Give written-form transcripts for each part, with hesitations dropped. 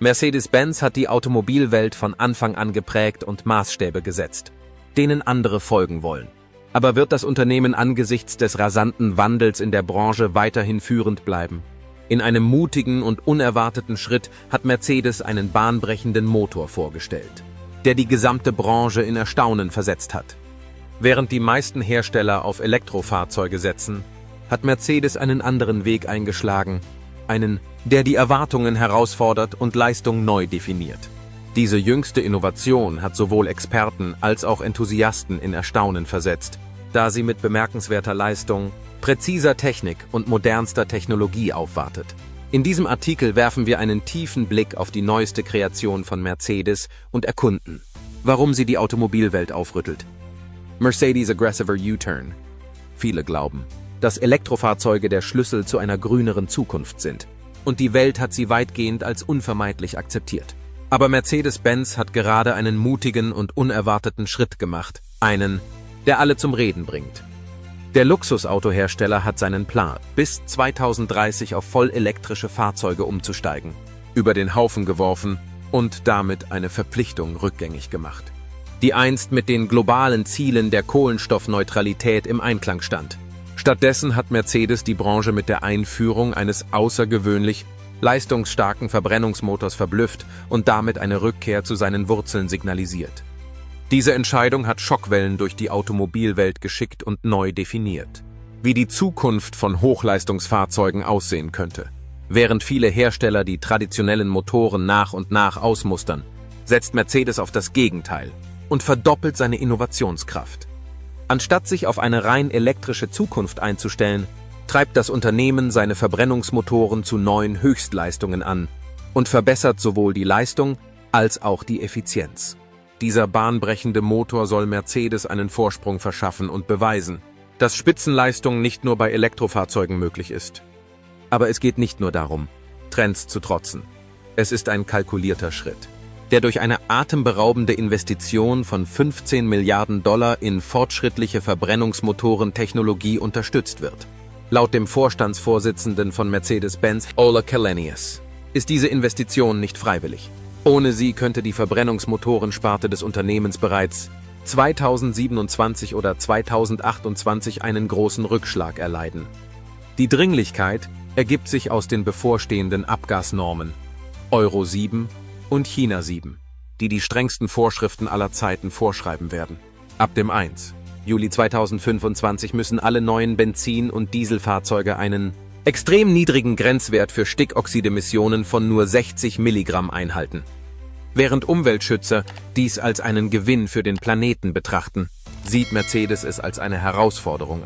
Mercedes-Benz hat die Automobilwelt von Anfang an geprägt und Maßstäbe gesetzt, denen andere folgen wollen. Aber wird das Unternehmen angesichts des rasanten Wandels in der Branche weiterhin führend bleiben? In einem mutigen und unerwarteten Schritt hat Mercedes einen bahnbrechenden Motor vorgestellt, der die gesamte Branche in Erstaunen versetzt hat. Während die meisten Hersteller auf Elektrofahrzeuge setzen, hat Mercedes einen anderen Weg eingeschlagen, einen, der die Erwartungen herausfordert und Leistung neu definiert. Diese jüngste Innovation hat sowohl Experten als auch Enthusiasten in Erstaunen versetzt, da sie mit bemerkenswerter Leistung, präziser Technik und modernster Technologie aufwartet. In diesem Artikel werfen wir einen tiefen Blick auf die neueste Kreation von Mercedes und erkunden, warum sie die Automobilwelt aufrüttelt. Mercedes Aggressiver U-Turn. Viele glauben, dass Elektrofahrzeuge der Schlüssel zu einer grüneren Zukunft sind. Und die Welt hat sie weitgehend als unvermeidlich akzeptiert. Aber Mercedes-Benz hat gerade einen mutigen und unerwarteten Schritt gemacht. Einen, der alle zum Reden bringt. Der Luxusautohersteller hat seinen Plan, bis 2030 auf vollelektrische Fahrzeuge umzusteigen, über den Haufen geworfen und damit eine Verpflichtung rückgängig gemacht, die einst mit den globalen Zielen der Kohlenstoffneutralität im Einklang stand. Stattdessen hat Mercedes die Branche mit der Einführung eines außergewöhnlich leistungsstarken Verbrennungsmotors verblüfft und damit eine Rückkehr zu seinen Wurzeln signalisiert. Diese Entscheidung hat Schockwellen durch die Automobilwelt geschickt und neu definiert, wie die Zukunft von Hochleistungsfahrzeugen aussehen könnte. Während viele Hersteller die traditionellen Motoren nach und nach ausmustern, setzt Mercedes auf das Gegenteil und verdoppelt seine Innovationskraft. Anstatt sich auf eine rein elektrische Zukunft einzustellen, treibt das Unternehmen seine Verbrennungsmotoren zu neuen Höchstleistungen an und verbessert sowohl die Leistung als auch die Effizienz. Dieser bahnbrechende Motor soll Mercedes einen Vorsprung verschaffen und beweisen, dass Spitzenleistung nicht nur bei Elektrofahrzeugen möglich ist. Aber es geht nicht nur darum, Trends zu trotzen. Es ist ein kalkulierter Schritt, der durch eine atemberaubende Investition von $15 Milliarden in fortschrittliche Verbrennungsmotorentechnologie unterstützt wird. Laut dem Vorstandsvorsitzenden von Mercedes-Benz, Ola Källenius, ist diese Investition nicht freiwillig. Ohne sie könnte die Verbrennungsmotorensparte des Unternehmens bereits 2027 oder 2028 einen großen Rückschlag erleiden. Die Dringlichkeit ergibt sich aus den bevorstehenden Abgasnormen Euro 7 und China 7, die die strengsten Vorschriften aller Zeiten vorschreiben werden. Ab dem 1. Juli 2025 müssen alle neuen Benzin- und Dieselfahrzeuge einen extrem niedrigen Grenzwert für Stickoxidemissionen von nur 60 Milligramm einhalten. Während Umweltschützer dies als einen Gewinn für den Planeten betrachten, sieht Mercedes es als eine Herausforderung,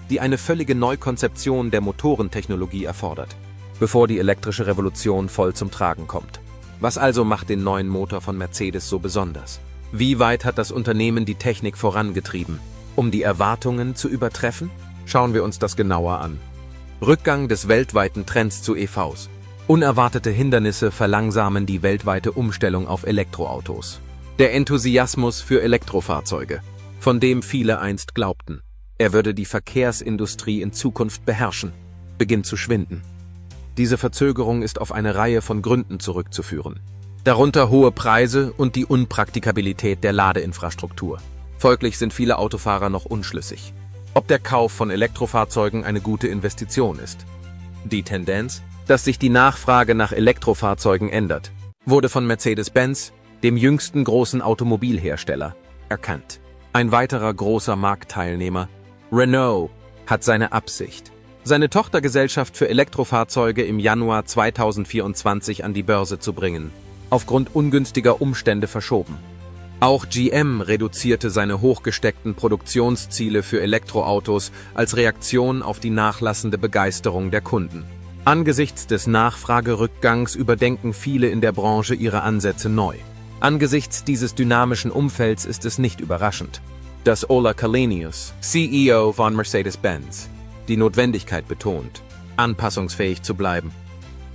die eine völlige Neukonzeption der Motorentechnologie erfordert, bevor die elektrische Revolution voll zum Tragen kommt. Was also macht den neuen Motor von Mercedes so besonders? Wie weit hat das Unternehmen die Technik vorangetrieben, um die Erwartungen zu übertreffen? Schauen wir uns das genauer an. Rückgang des weltweiten Trends zu EVs. Unerwartete Hindernisse verlangsamen die weltweite Umstellung auf Elektroautos. Der Enthusiasmus für Elektrofahrzeuge, von dem viele einst glaubten, er würde die Verkehrsindustrie in Zukunft beherrschen, beginnt zu schwinden. Diese Verzögerung ist auf eine Reihe von Gründen zurückzuführen. Darunter hohe Preise und die Unpraktikabilität der Ladeinfrastruktur. Folglich sind viele Autofahrer noch unschlüssig, ob der Kauf von Elektrofahrzeugen eine gute Investition ist. Die Tendenz, dass sich die Nachfrage nach Elektrofahrzeugen ändert, wurde von Mercedes-Benz, dem jüngsten großen Automobilhersteller, erkannt. Ein weiterer großer Marktteilnehmer, Renault, hat seine Absicht, seine Tochtergesellschaft für Elektrofahrzeuge im Januar 2024 an die Börse zu bringen, aufgrund ungünstiger Umstände verschoben. Auch GM reduzierte seine hochgesteckten Produktionsziele für Elektroautos als Reaktion auf die nachlassende Begeisterung der Kunden. Angesichts des Nachfragerückgangs überdenken viele in der Branche ihre Ansätze neu. Angesichts dieses dynamischen Umfelds ist es nicht überraschend, dass Ola Källenius, CEO von Mercedes-Benz, die Notwendigkeit betont, anpassungsfähig zu bleiben.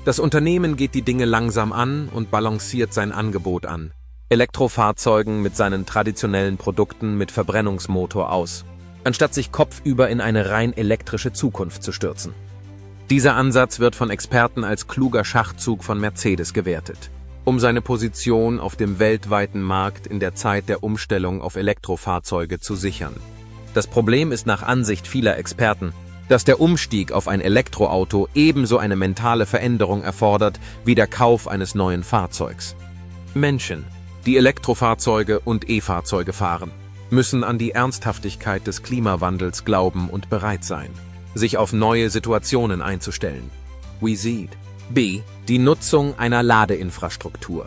Das Unternehmen geht die Dinge langsam an und balanciert sein Angebot an. Elektrofahrzeugen mit seinen traditionellen Produkten mit Verbrennungsmotor aus, anstatt sich kopfüber in eine rein elektrische Zukunft zu stürzen. Dieser Ansatz wird von Experten als kluger Schachzug von Mercedes gewertet. um seine Position auf dem weltweiten Markt in der Zeit der Umstellung auf Elektrofahrzeuge zu sichern. Das Problem ist nach Ansicht vieler Experten, dass der Umstieg auf ein Elektroauto ebenso eine mentale Veränderung erfordert wie der Kauf eines neuen Fahrzeugs. Menschen, die Elektrofahrzeuge und E-Fahrzeuge fahren, müssen an die Ernsthaftigkeit des Klimawandels glauben und bereit sein, sich auf neue Situationen einzustellen. B. Die Nutzung einer Ladeinfrastruktur,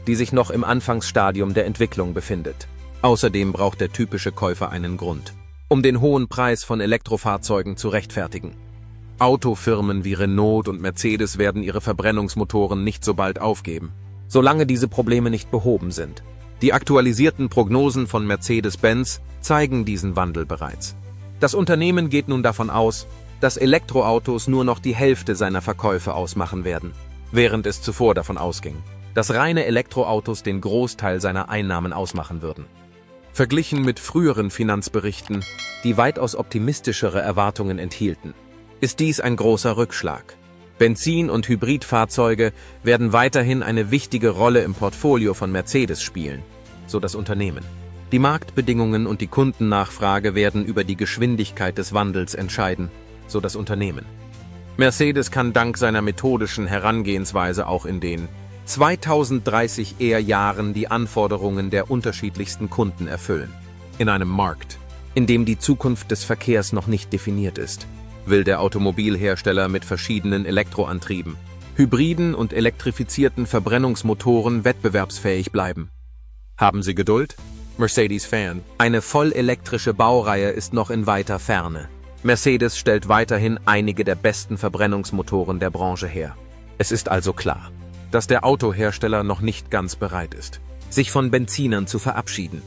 die sich noch im Anfangsstadium der Entwicklung befindet. Außerdem braucht der typische Käufer einen Grund, um den hohen Preis von Elektrofahrzeugen zu rechtfertigen. Autofirmen wie Renault und Mercedes werden ihre Verbrennungsmotoren nicht so bald aufgeben, solange diese Probleme nicht behoben sind. Die aktualisierten Prognosen von Mercedes-Benz zeigen diesen Wandel bereits. Das Unternehmen geht nun davon aus, dass Elektroautos nur noch die Hälfte seiner Verkäufe ausmachen werden, während es zuvor davon ausging, dass reine Elektroautos den Großteil seiner Einnahmen ausmachen würden. Verglichen mit früheren Finanzberichten, die weitaus optimistischere Erwartungen enthielten, ist dies ein großer Rückschlag. Benzin- und Hybridfahrzeuge werden weiterhin eine wichtige Rolle im Portfolio von Mercedes spielen, so das Unternehmen. Die Marktbedingungen und die Kundennachfrage werden über die Geschwindigkeit des Wandels entscheiden, so das Unternehmen. Mercedes kann dank seiner methodischen Herangehensweise auch in den 2030 Jahren die Anforderungen der unterschiedlichsten Kunden erfüllen. In einem Markt, in dem die Zukunft des Verkehrs noch nicht definiert ist, will der Automobilhersteller mit verschiedenen Elektroantrieben, Hybriden und elektrifizierten Verbrennungsmotoren wettbewerbsfähig bleiben. Haben Sie Geduld? Mercedes-Fan. Eine vollelektrische Baureihe ist noch in weiter Ferne. Mercedes stellt weiterhin einige der besten Verbrennungsmotoren der Branche her. Es ist also klar, dass der Autohersteller noch nicht ganz bereit ist, sich von Benzinern zu verabschieden.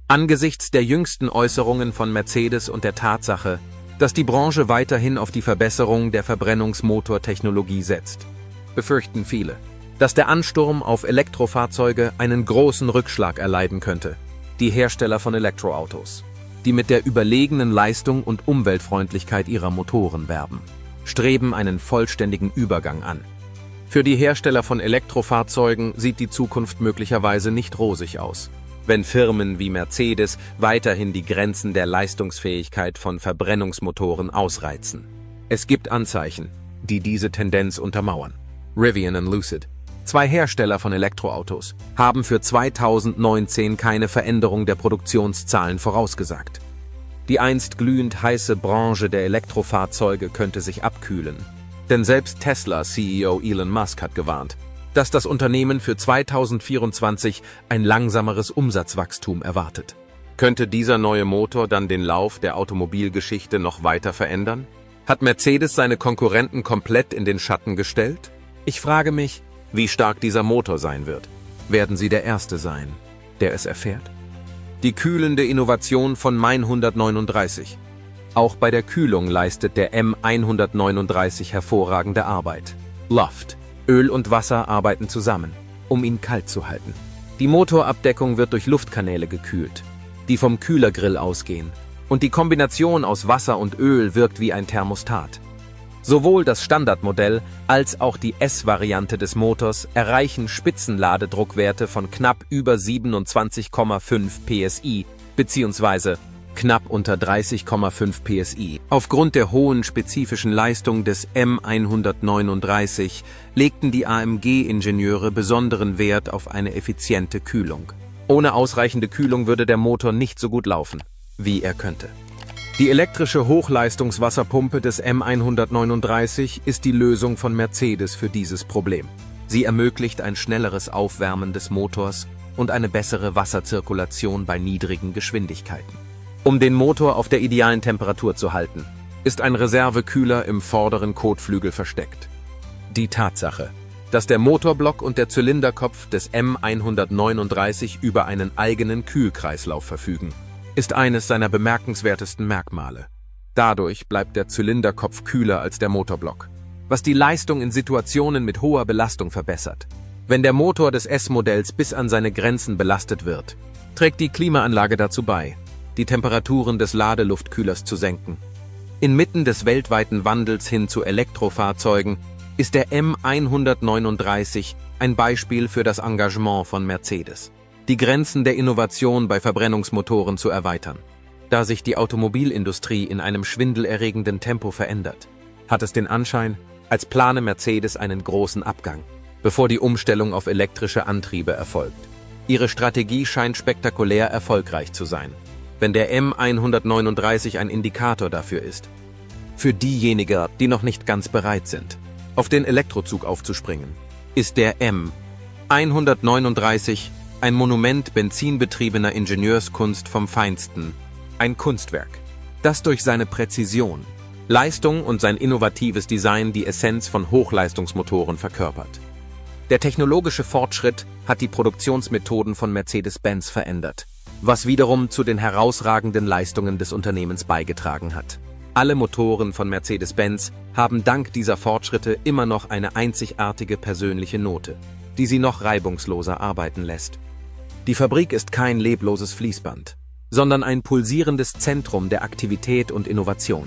Angesichts der jüngsten Äußerungen von Mercedes und der Tatsache, dass die Branche weiterhin auf die Verbesserung der Verbrennungsmotortechnologie setzt, befürchten viele, dass der Ansturm auf Elektrofahrzeuge einen großen Rückschlag erleiden könnte. Die Hersteller von Elektroautos, die mit der überlegenen Leistung und Umweltfreundlichkeit ihrer Motoren werben, streben einen vollständigen Übergang an. Für die Hersteller von Elektrofahrzeugen sieht die Zukunft möglicherweise nicht rosig aus, wenn Firmen wie Mercedes weiterhin die Grenzen der Leistungsfähigkeit von Verbrennungsmotoren ausreizen. Es gibt Anzeichen, die diese Tendenz untermauern. Rivian und Lucid, zwei Hersteller von Elektroautos, haben für 2019 keine Veränderung der Produktionszahlen vorausgesagt. Die einst glühend heiße Branche der Elektrofahrzeuge könnte sich abkühlen, denn selbst Tesla-CEO Elon Musk hat gewarnt, dass das Unternehmen für 2024 ein langsameres Umsatzwachstum erwartet. Könnte dieser neue Motor dann den Lauf der Automobilgeschichte noch weiter verändern? Hat Mercedes seine Konkurrenten komplett in den Schatten gestellt? Ich frage mich, wie stark dieser Motor sein wird. Werden sie der Erste sein, der es erfährt? Die kühlende Innovation von M139. Auch bei der Kühlung leistet der M139 hervorragende Arbeit. Luft. Öl und Wasser arbeiten zusammen, um ihn kalt zu halten. Die Motorabdeckung wird durch Luftkanäle gekühlt, die vom Kühlergrill ausgehen, und die Kombination aus Wasser und Öl wirkt wie ein Thermostat. Sowohl das Standardmodell als auch die S-Variante des Motors erreichen Spitzenladedruckwerte von knapp über 27,5 PSI bzw. knapp unter 30,5 PSI. Aufgrund der hohen spezifischen Leistung des M139 legten die AMG-Ingenieure besonderen Wert auf eine effiziente Kühlung. Ohne ausreichende Kühlung würde der Motor nicht so gut laufen, wie er könnte. Die elektrische Hochleistungswasserpumpe des M139 ist die Lösung von Mercedes für dieses Problem. Sie ermöglicht ein schnelleres Aufwärmen des Motors und eine bessere Wasserzirkulation bei niedrigen Geschwindigkeiten. Um den Motor auf der idealen Temperatur zu halten, ist ein Reservekühler im vorderen Kotflügel versteckt. Die Tatsache, dass der Motorblock und der Zylinderkopf des M139 über einen eigenen Kühlkreislauf verfügen, ist eines seiner bemerkenswertesten Merkmale. Dadurch bleibt der Zylinderkopf kühler als der Motorblock, was die Leistung in Situationen mit hoher Belastung verbessert. Wenn der Motor des S-Modells bis an seine Grenzen belastet wird, trägt die Klimaanlage dazu bei, die Temperaturen des Ladeluftkühlers zu senken. Inmitten des weltweiten Wandels hin zu Elektrofahrzeugen ist der M139 ein Beispiel für das Engagement von Mercedes, die Grenzen der Innovation bei Verbrennungsmotoren zu erweitern. Da sich die Automobilindustrie in einem schwindelerregenden Tempo verändert, hat es den Anschein, als plane Mercedes einen großen Abgang, bevor die Umstellung auf elektrische Antriebe erfolgt. Ihre Strategie scheint spektakulär erfolgreich zu sein, wenn der M139 ein Indikator dafür ist. Für diejenigen, die noch nicht ganz bereit sind, auf den Elektrozug aufzuspringen, ist der M139 ein Monument benzinbetriebener Ingenieurskunst vom Feinsten, ein Kunstwerk, das durch seine Präzision, Leistung und sein innovatives Design die Essenz von Hochleistungsmotoren verkörpert. Der technologische Fortschritt hat die Produktionsmethoden von Mercedes-Benz verändert, was wiederum zu den herausragenden Leistungen des Unternehmens beigetragen hat. Alle Motoren von Mercedes-Benz haben dank dieser Fortschritte immer noch eine einzigartige persönliche Note, die sie noch reibungsloser arbeiten lässt. Die Fabrik ist kein lebloses Fließband, sondern ein pulsierendes Zentrum der Aktivität und Innovation.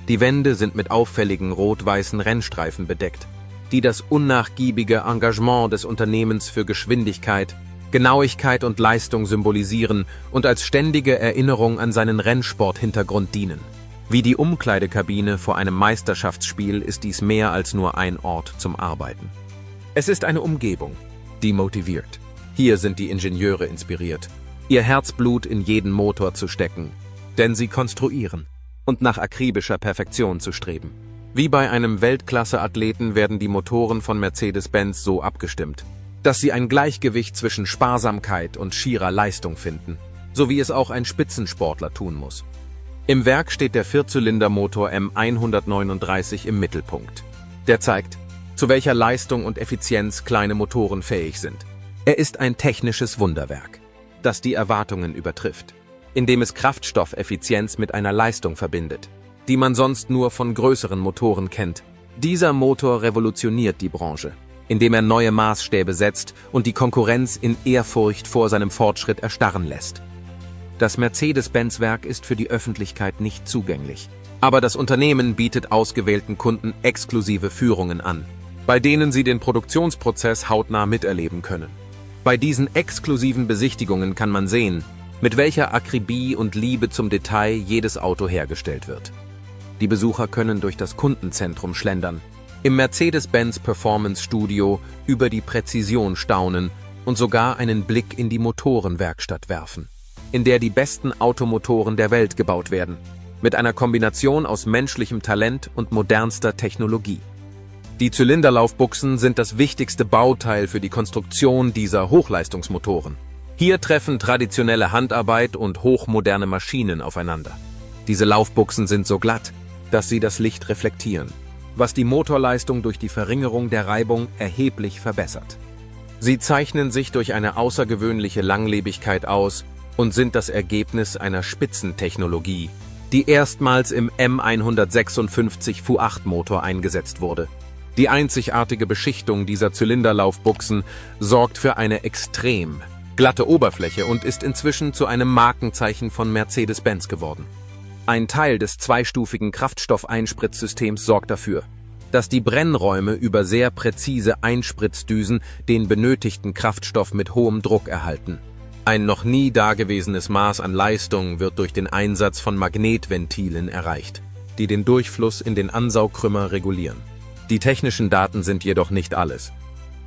Die Wände sind mit auffälligen rot-weißen Rennstreifen bedeckt, die das unnachgiebige Engagement des Unternehmens für Geschwindigkeit, Genauigkeit und Leistung symbolisieren und als ständige Erinnerung an seinen Rennsport-Hintergrund dienen. Wie die Umkleidekabine vor einem Meisterschaftsspiel ist dies mehr als nur ein Ort zum Arbeiten. Es ist eine Umgebung, die motiviert. Hier sind die Ingenieure inspiriert, ihr Herzblut in jeden Motor zu stecken, denn sie konstruieren und nach akribischer Perfektion zu streben. Wie bei einem Weltklasse-Athleten werden die Motoren von Mercedes-Benz so abgestimmt, dass sie ein Gleichgewicht zwischen Sparsamkeit und schierer Leistung finden, so wie es auch ein Spitzensportler tun muss. Im Werk steht der Vierzylindermotor M139 im Mittelpunkt. Der zeigt, zu welcher Leistung und Effizienz kleine Motoren fähig sind. Er ist ein technisches Wunderwerk, das die Erwartungen übertrifft, indem es Kraftstoffeffizienz mit einer Leistung verbindet, die man sonst nur von größeren Motoren kennt. Dieser Motor revolutioniert die Branche, indem er neue Maßstäbe setzt und die Konkurrenz in Ehrfurcht vor seinem Fortschritt erstarren lässt. Das Mercedes-Benz-Werk ist für die Öffentlichkeit nicht zugänglich, aber das Unternehmen bietet ausgewählten Kunden exklusive Führungen an, bei denen sie den Produktionsprozess hautnah miterleben können. Bei diesen exklusiven Besichtigungen kann man sehen, mit welcher Akribie und Liebe zum Detail jedes Auto hergestellt wird. Die Besucher können durch das Kundenzentrum schlendern, im Mercedes-Benz Performance Studio über die Präzision staunen und sogar einen Blick in die Motorenwerkstatt werfen, in der die besten Automotoren der Welt gebaut werden, mit einer Kombination aus menschlichem Talent und modernster Technologie. Die Zylinderlaufbuchsen sind das wichtigste Bauteil für die Konstruktion dieser Hochleistungsmotoren. Hier treffen traditionelle Handarbeit und hochmoderne Maschinen aufeinander. Diese Laufbuchsen sind so glatt, dass sie das Licht reflektieren, was die Motorleistung durch die Verringerung der Reibung erheblich verbessert. Sie zeichnen sich durch eine außergewöhnliche Langlebigkeit aus und sind das Ergebnis einer Spitzentechnologie, die erstmals im M156 V8-Motor eingesetzt wurde. Die einzigartige Beschichtung dieser Zylinderlaufbuchsen sorgt für eine extrem glatte Oberfläche und ist inzwischen zu einem Markenzeichen von Mercedes-Benz geworden. Ein Teil des zweistufigen Kraftstoffeinspritzsystems sorgt dafür, dass die Brennräume über sehr präzise Einspritzdüsen den benötigten Kraftstoff mit hohem Druck erhalten. Ein noch nie dagewesenes Maß an Leistung wird durch den Einsatz von Magnetventilen erreicht, die den Durchfluss in den Ansaugkrümmer regulieren. Die technischen Daten sind jedoch nicht alles.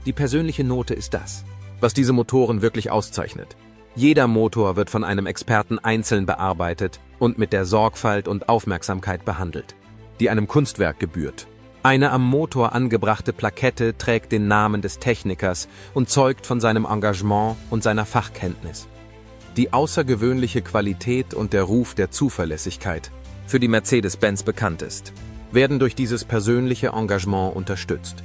Die persönliche Note ist das, was diese Motoren wirklich auszeichnet. Jeder Motor wird von einem Experten einzeln bearbeitet und mit der Sorgfalt und Aufmerksamkeit behandelt, die einem Kunstwerk gebührt. Eine am Motor angebrachte Plakette trägt den Namen des Technikers und zeugt von seinem Engagement und seiner Fachkenntnis. Die außergewöhnliche Qualität und der Ruf der Zuverlässigkeit, für die Mercedes-Benz bekannt ist, werden durch dieses persönliche Engagement unterstützt.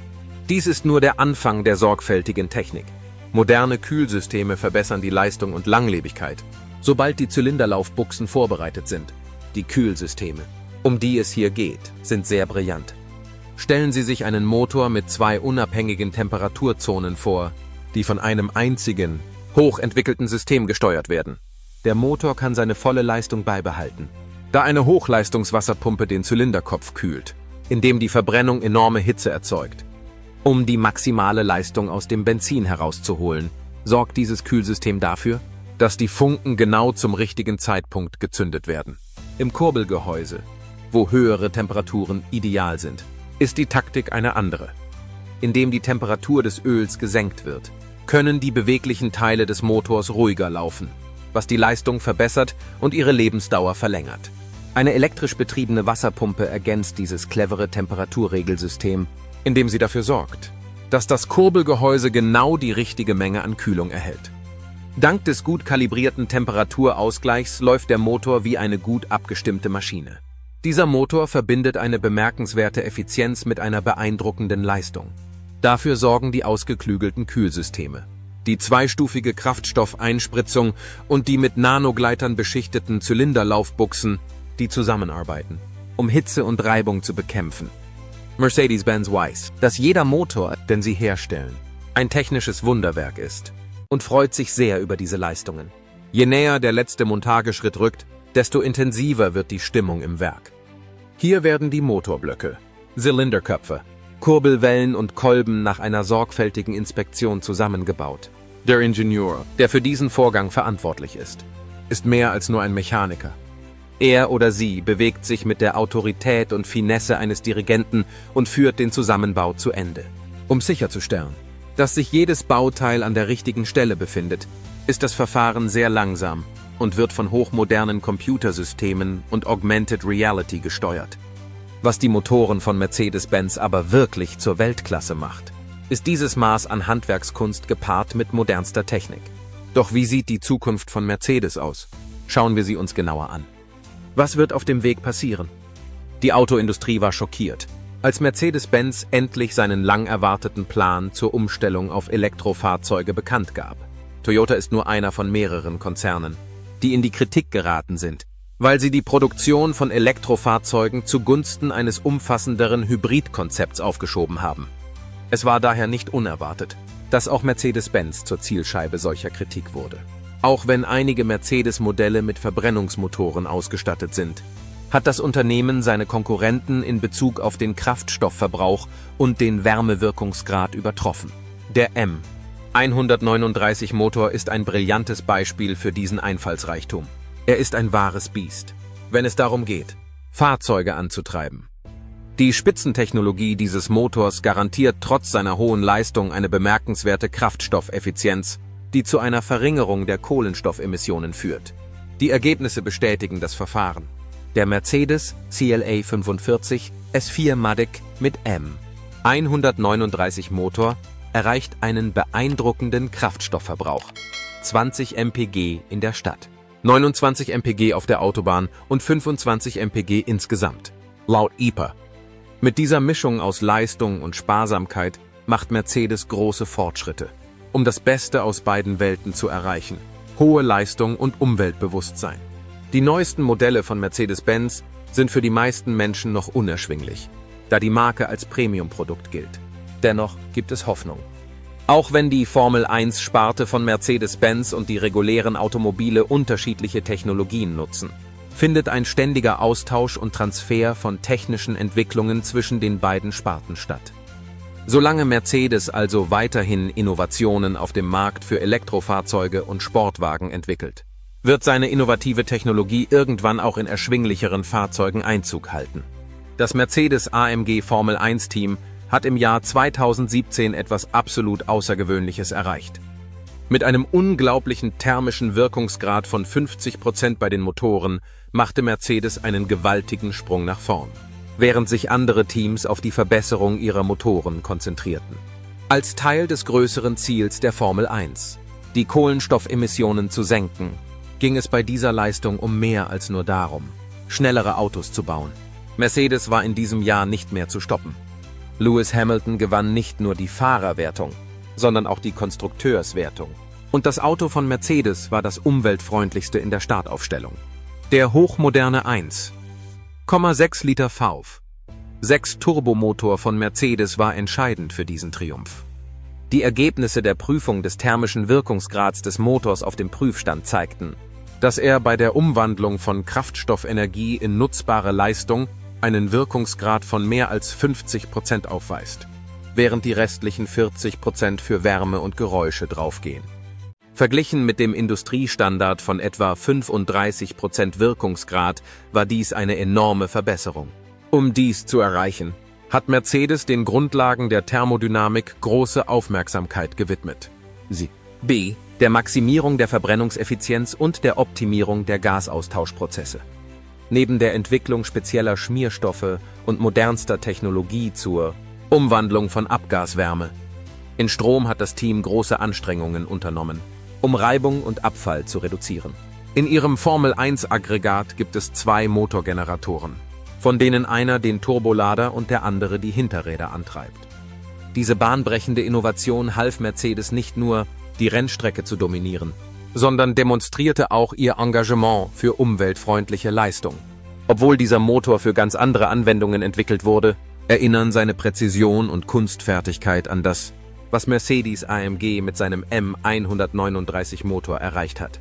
Dies ist nur der Anfang der sorgfältigen Technik. Moderne Kühlsysteme verbessern die Leistung und Langlebigkeit, sobald die Zylinderlaufbuchsen vorbereitet sind. Die Kühlsysteme, um die es hier geht, sind sehr brillant. Stellen Sie sich einen Motor mit zwei unabhängigen Temperaturzonen vor, die von einem einzigen, hochentwickelten System gesteuert werden. Der Motor kann seine volle Leistung beibehalten, da eine Hochleistungswasserpumpe den Zylinderkopf kühlt, indem die Verbrennung enorme Hitze erzeugt. Um die maximale Leistung aus dem Benzin herauszuholen, sorgt dieses Kühlsystem dafür, dass die Funken genau zum richtigen Zeitpunkt gezündet werden. Im Kurbelgehäuse, wo höhere Temperaturen ideal sind, ist die Taktik eine andere. Indem die Temperatur des Öls gesenkt wird, können die beweglichen Teile des Motors ruhiger laufen, was die Leistung verbessert und ihre Lebensdauer verlängert. Eine elektrisch betriebene Wasserpumpe ergänzt dieses clevere Temperaturregelsystem, indem sie dafür sorgt, dass das Kurbelgehäuse genau die richtige Menge an Kühlung erhält. Dank des gut kalibrierten Temperaturausgleichs läuft der Motor wie eine gut abgestimmte Maschine. Dieser Motor verbindet eine bemerkenswerte Effizienz mit einer beeindruckenden Leistung. Dafür sorgen die ausgeklügelten Kühlsysteme, die zweistufige Kraftstoffeinspritzung und die mit Nanogleitern beschichteten Zylinderlaufbuchsen, die zusammenarbeiten, um Hitze und Reibung zu bekämpfen. Mercedes-Benz weiß, dass jeder Motor, den sie herstellen, ein technisches Wunderwerk ist und freut sich sehr über diese Leistungen. Je näher der letzte Montageschritt rückt, desto intensiver wird die Stimmung im Werk. Hier werden die Motorblöcke, Zylinderköpfe, Kurbelwellen und Kolben nach einer sorgfältigen Inspektion zusammengebaut. Der Ingenieur, der für diesen Vorgang verantwortlich ist mehr als nur ein Mechaniker. Er oder sie bewegt sich mit der Autorität und Finesse eines Dirigenten und führt den Zusammenbau zu Ende. Um sicherzustellen, dass sich jedes Bauteil an der richtigen Stelle befindet, ist das Verfahren sehr langsam und wird von hochmodernen Computersystemen und Augmented Reality gesteuert. Was die Motoren von Mercedes-Benz aber wirklich zur Weltklasse macht, ist dieses Maß an Handwerkskunst gepaart mit modernster Technik. Doch wie sieht die Zukunft von Mercedes aus? Schauen wir sie uns genauer an. Was wird auf dem Weg passieren? Die Autoindustrie war schockiert, als Mercedes-Benz endlich seinen lang erwarteten Plan zur Umstellung auf Elektrofahrzeuge bekannt gab. Toyota ist nur einer von mehreren Konzernen, die in die Kritik geraten sind, weil sie die Produktion von Elektrofahrzeugen zugunsten eines umfassenderen Hybridkonzepts aufgeschoben haben. Es war daher nicht unerwartet, dass auch Mercedes-Benz zur Zielscheibe solcher Kritik wurde. Auch wenn einige Mercedes-Modelle mit Verbrennungsmotoren ausgestattet sind, hat das Unternehmen seine Konkurrenten in Bezug auf den Kraftstoffverbrauch und den Wärmewirkungsgrad übertroffen. Der M139 Motor ist ein brillantes Beispiel für diesen Einfallsreichtum. Er ist ein wahres Biest, wenn es darum geht, Fahrzeuge anzutreiben. Die Spitzentechnologie dieses Motors garantiert trotz seiner hohen Leistung eine bemerkenswerte Kraftstoffeffizienz, die zu einer Verringerung der Kohlenstoffemissionen führt. Die Ergebnisse bestätigen das Verfahren. Der Mercedes CLA 45 S4 Matic mit M139 Motor erreicht einen beeindruckenden Kraftstoffverbrauch. 20 mpg in der Stadt, 29 mpg auf der Autobahn und 25 mpg insgesamt, laut EPA. Mit dieser Mischung aus Leistung und Sparsamkeit macht Mercedes große Fortschritte, um das Beste aus beiden Welten zu erreichen: hohe Leistung und Umweltbewusstsein. Die neuesten Modelle von Mercedes-Benz sind für die meisten Menschen noch unerschwinglich, da die Marke als Premium-Produkt gilt. Dennoch gibt es Hoffnung. Auch wenn die Formel-1-Sparte von Mercedes-Benz und die regulären Automobile unterschiedliche Technologien nutzen, findet ein ständiger Austausch und Transfer von technischen Entwicklungen zwischen den beiden Sparten statt. Solange Mercedes also weiterhin Innovationen auf dem Markt für Elektrofahrzeuge und Sportwagen entwickelt, wird seine innovative Technologie irgendwann auch in erschwinglicheren Fahrzeugen Einzug halten. Das Mercedes-AMG Formel-1-Team hat im Jahr 2017 etwas absolut Außergewöhnliches erreicht. Mit einem unglaublichen thermischen Wirkungsgrad von 50% bei den Motoren machte Mercedes einen gewaltigen Sprung nach vorn, während sich andere Teams auf die Verbesserung ihrer Motoren konzentrierten. Als Teil des größeren Ziels der Formel 1, die Kohlenstoffemissionen zu senken, ging es bei dieser Leistung um mehr als nur darum, schnellere Autos zu bauen. Mercedes war in diesem Jahr nicht mehr zu stoppen. Lewis Hamilton gewann nicht nur die Fahrerwertung, sondern auch die Konstrukteurswertung. Und das Auto von Mercedes war das umweltfreundlichste in der Startaufstellung. Der hochmoderne 1,6 Liter V6 Turbomotor von Mercedes war entscheidend für diesen Triumph. Die Ergebnisse der Prüfung des thermischen Wirkungsgrads des Motors auf dem Prüfstand zeigten, dass er bei der Umwandlung von Kraftstoffenergie in nutzbare Leistung einen Wirkungsgrad von mehr als 50% aufweist. während die restlichen 40% für Wärme und Geräusche draufgehen. Verglichen mit dem Industriestandard von etwa 35% Wirkungsgrad war dies eine enorme Verbesserung. Um dies zu erreichen, hat Mercedes den Grundlagen der Thermodynamik große Aufmerksamkeit gewidmet. B. Der Maximierung der Verbrennungseffizienz und der Optimierung der Gasaustauschprozesse. Neben der Entwicklung spezieller Schmierstoffe und modernster Technologie zur Umwandlung von Abgaswärme in Strom hat das Team große Anstrengungen unternommen, um Reibung und Abfall zu reduzieren. In ihrem Formel-1-Aggregat gibt es 2 Motorgeneratoren, von denen einer den Turbolader und der andere die Hinterräder antreibt. Diese bahnbrechende Innovation half Mercedes nicht nur, die Rennstrecke zu dominieren, sondern demonstrierte auch ihr Engagement für umweltfreundliche Leistung. Obwohl dieser Motor für ganz andere Anwendungen entwickelt wurde, erinnern seine Präzision und Kunstfertigkeit an das, was Mercedes-AMG mit seinem M139-Motor erreicht hat.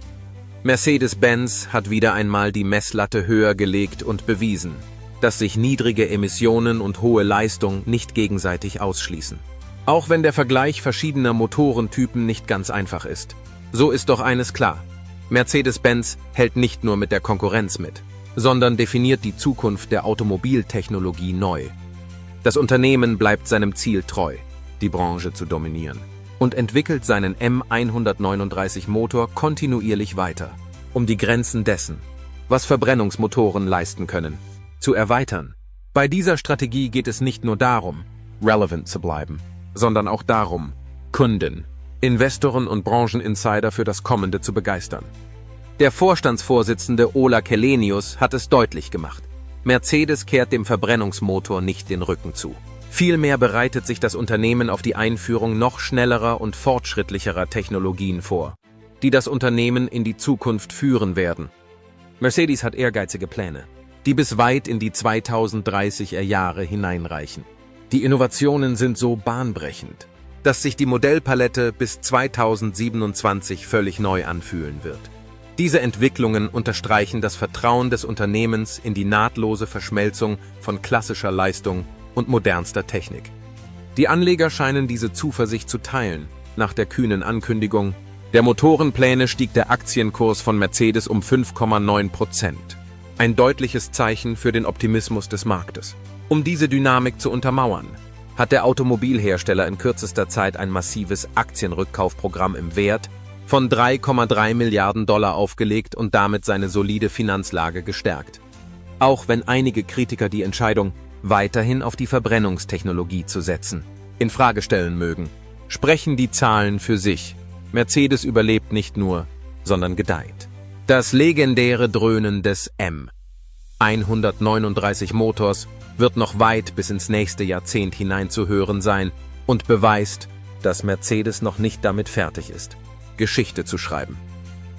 Mercedes-Benz hat wieder einmal die Messlatte höher gelegt und bewiesen, dass sich niedrige Emissionen und hohe Leistung nicht gegenseitig ausschließen. Auch wenn der Vergleich verschiedener Motorentypen nicht ganz einfach ist, so ist doch eines klar: Mercedes-Benz hält nicht nur mit der Konkurrenz mit, sondern definiert die Zukunft der Automobiltechnologie neu. Das Unternehmen bleibt seinem Ziel treu, die Branche zu dominieren, und entwickelt seinen M139-Motor kontinuierlich weiter, um die Grenzen dessen, was Verbrennungsmotoren leisten können, zu erweitern. Bei dieser Strategie geht es nicht nur darum, relevant zu bleiben, sondern auch darum, Kunden, Investoren und Brancheninsider für das Kommende zu begeistern. Der Vorstandsvorsitzende Ola Källenius hat es deutlich gemacht: Mercedes kehrt dem Verbrennungsmotor nicht den Rücken zu. Vielmehr bereitet sich das Unternehmen auf die Einführung noch schnellerer und fortschrittlicherer Technologien vor, die das Unternehmen in die Zukunft führen werden. Mercedes hat ehrgeizige Pläne, die bis weit in die 2030er Jahre hineinreichen. Die Innovationen sind so bahnbrechend, dass sich die Modellpalette bis 2027 völlig neu anfühlen wird. Diese Entwicklungen unterstreichen das Vertrauen des Unternehmens in die nahtlose Verschmelzung von klassischer Leistung und modernster Technik. Die Anleger scheinen diese Zuversicht zu teilen. Nach der kühnen Ankündigung der Motorenpläne stieg der Aktienkurs von Mercedes um 5,9%. Ein deutliches Zeichen für den Optimismus des Marktes. Um diese Dynamik zu untermauern, hat der Automobilhersteller in kürzester Zeit ein massives Aktienrückkaufprogramm im Wert von 3,3 Milliarden Dollar aufgelegt und damit seine solide Finanzlage gestärkt. Auch wenn einige Kritiker die Entscheidung, weiterhin auf die Verbrennungstechnologie zu setzen, in Frage stellen mögen, sprechen die Zahlen für sich. Mercedes überlebt nicht nur, sondern gedeiht. Das legendäre Dröhnen des M139 Motors wird noch weit bis ins nächste Jahrzehnt hinein zu hören sein und beweist, dass Mercedes noch nicht damit fertig ist, Geschichte zu schreiben.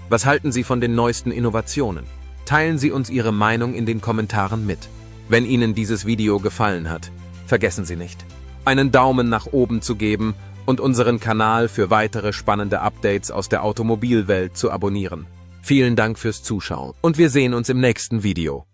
Was halten Sie von den neuesten Innovationen? Teilen Sie uns Ihre Meinung in den Kommentaren mit. Wenn Ihnen dieses Video gefallen hat, vergessen Sie nicht, einen Daumen nach oben zu geben und unseren Kanal für weitere spannende Updates aus der Automobilwelt zu abonnieren. Vielen Dank fürs Zuschauen und wir sehen uns im nächsten Video.